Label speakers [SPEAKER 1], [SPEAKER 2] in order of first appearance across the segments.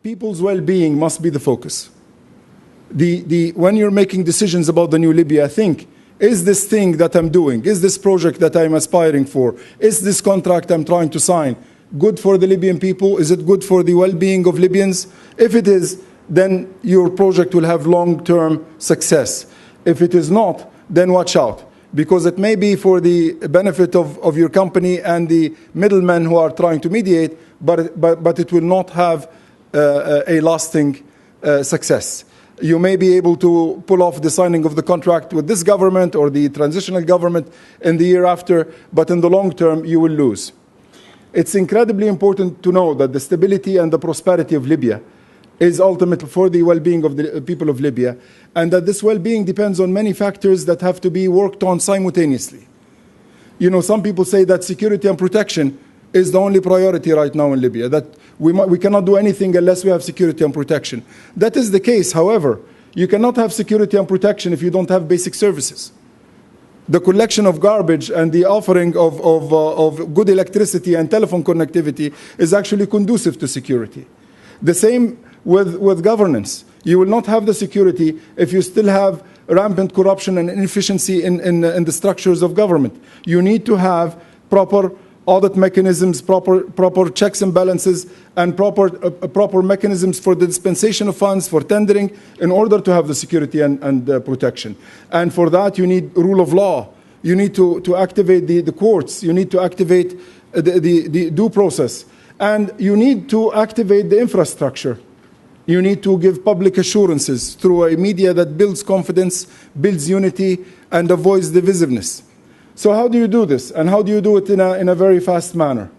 [SPEAKER 1] people's well-being must be the focus. When you're making decisions about the new Libya, think, is this thing that I'm doing, is this project that I'm aspiring for, is this contract I'm trying to sign good for the Libyan people? Is it good for the well-being of Libyans? If it is, then your project will have long-term success. If it is not, then watch out, because it may be for the benefit of your company and the middlemen who are trying to mediate, but it will not have a lasting success. You may be able to pull off the signing of the contract with this government or the transitional government in the year after, but in the long term, you will lose. It's incredibly important to know that the stability and the prosperity of Libya is ultimate for the well-being of the people of Libya, and that this well-being depends on many factors that have to be worked on simultaneously. You know, some people say that security and protection is the only priority right now in Libya, that we cannot do anything unless we have security and protection. That is the case. However, you cannot have security and protection if you don't have basic services. The collection of garbage and the offering of good electricity and telephone connectivity is actually conducive to security. The same with governance. You will not have the security if you still have rampant corruption and inefficiency in the structures of government. You need to have proper audit mechanisms, proper checks and balances, and proper mechanisms for the dispensation of funds, for tendering, in order to have the security and protection. And for that, you need rule of law. You need to activate the courts. You need to activate the due process. And you need to activate the infrastructure. You need to give public assurances through a media that builds confidence, builds unity, and avoids divisiveness. So how do you do this? And how do you do it in a very fast manner?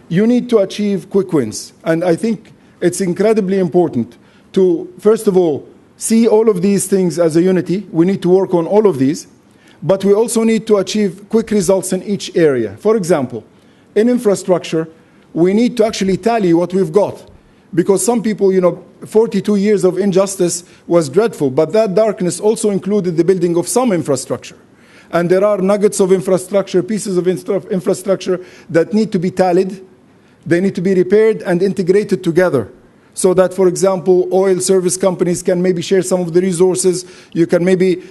[SPEAKER 1] You need to achieve quick wins. And I think it's incredibly important to, first of all, see all of these things as a unity. We need to work on all of these. But we also need to achieve quick results in each area. For example, in infrastructure, we need to actually tally what we've got. Because some people, 42 years of injustice was dreadful, but that darkness also included the building of some infrastructure. And there are nuggets of infrastructure, pieces of infrastructure that need to be tallied. They need to be repaired and integrated together. So that, for example, oil service companies can maybe share some of the resources. You can maybe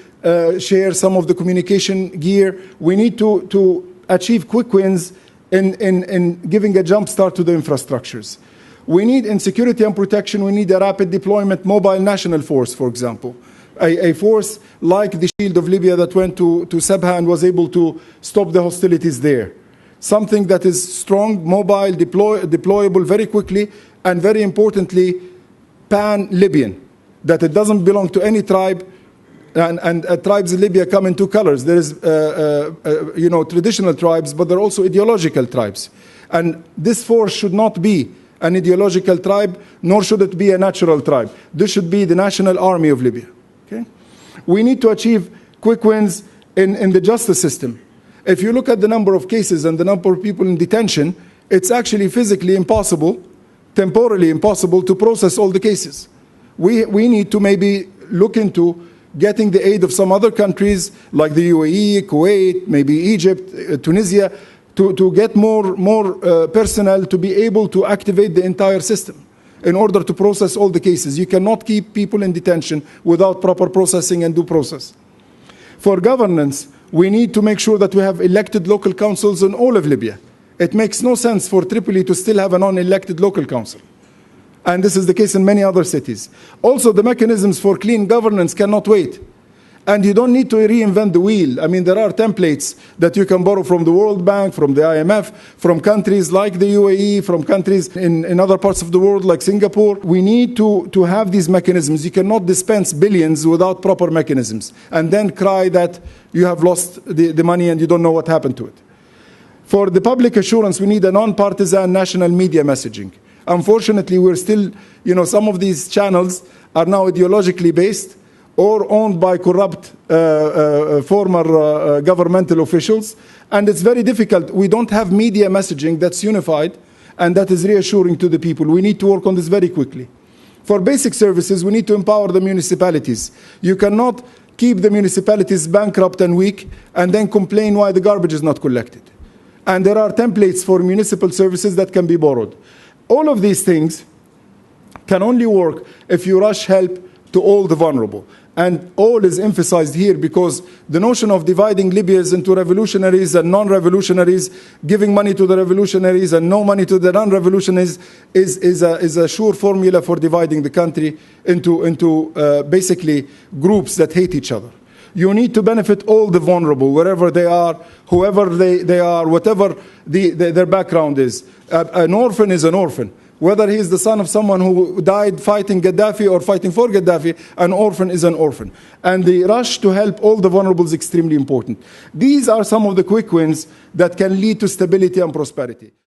[SPEAKER 1] share some of the communication gear. We need to achieve quick wins in giving a jump start to the infrastructures. We need, in security and protection, we need a rapid deployment mobile national force, for example. A force like the Shield of Libya that went to Sabha and was able to stop the hostilities there. Something that is strong, mobile, deployable very quickly, and very importantly, pan-Libyan, that it doesn't belong to any tribe, and tribes in Libya come in two colors. There is, traditional tribes, but there are also ideological tribes. And this force should not be an ideological tribe, nor should it be a natural tribe. This should be the national army of Libya. Okay? We need to achieve quick wins in the justice system. If you look at the number of cases and the number of people in detention, it's actually physically impossible, temporally impossible to process all the cases. We need to maybe look into getting the aid of some other countries like the UAE, Kuwait, maybe Egypt, Tunisia, to get more personnel to be able to activate the entire system in order to process all the cases. You cannot keep people in detention without proper processing and due process. For governance, we need to make sure that we have elected local councils in all of Libya. It makes no sense for Tripoli to still have a non-elected local council. And this is the case in many other cities. Also, the mechanisms for clean governance cannot wait. And you don't need to reinvent the wheel. I mean, there are templates that you can borrow from the World Bank, from the IMF, from countries like the UAE, from countries in other parts of the world like Singapore. We need to have these mechanisms. You cannot dispense billions without proper mechanisms and then cry that you have lost the money and you don't know what happened to it. For the public assurance, we need a non-partisan national media messaging. Unfortunately, we're still, some of these channels are now ideologically based or owned by corrupt former governmental officials. And it's very difficult. We don't have media messaging that's unified and that is reassuring to the people. We need to work on this very quickly. For basic services, we need to empower the municipalities. You cannot keep the municipalities bankrupt and weak and then complain why the garbage is not collected. And there are templates for municipal services that can be borrowed. All of these things can only work if you rush help to all the vulnerable. And all is emphasized here because the notion of dividing Libyans into revolutionaries and non-revolutionaries, giving money to the revolutionaries and no money to the non-revolutionaries is a sure formula for dividing the country into basically groups that hate each other. You need to benefit all the vulnerable, wherever they are, whoever they are, whatever their background is. An orphan is an orphan. Whether he is the son of someone who died fighting Gaddafi or fighting for Gaddafi, an orphan is an orphan. And the rush to help all the vulnerable is extremely important. These are some of the quick wins that can lead to stability and prosperity.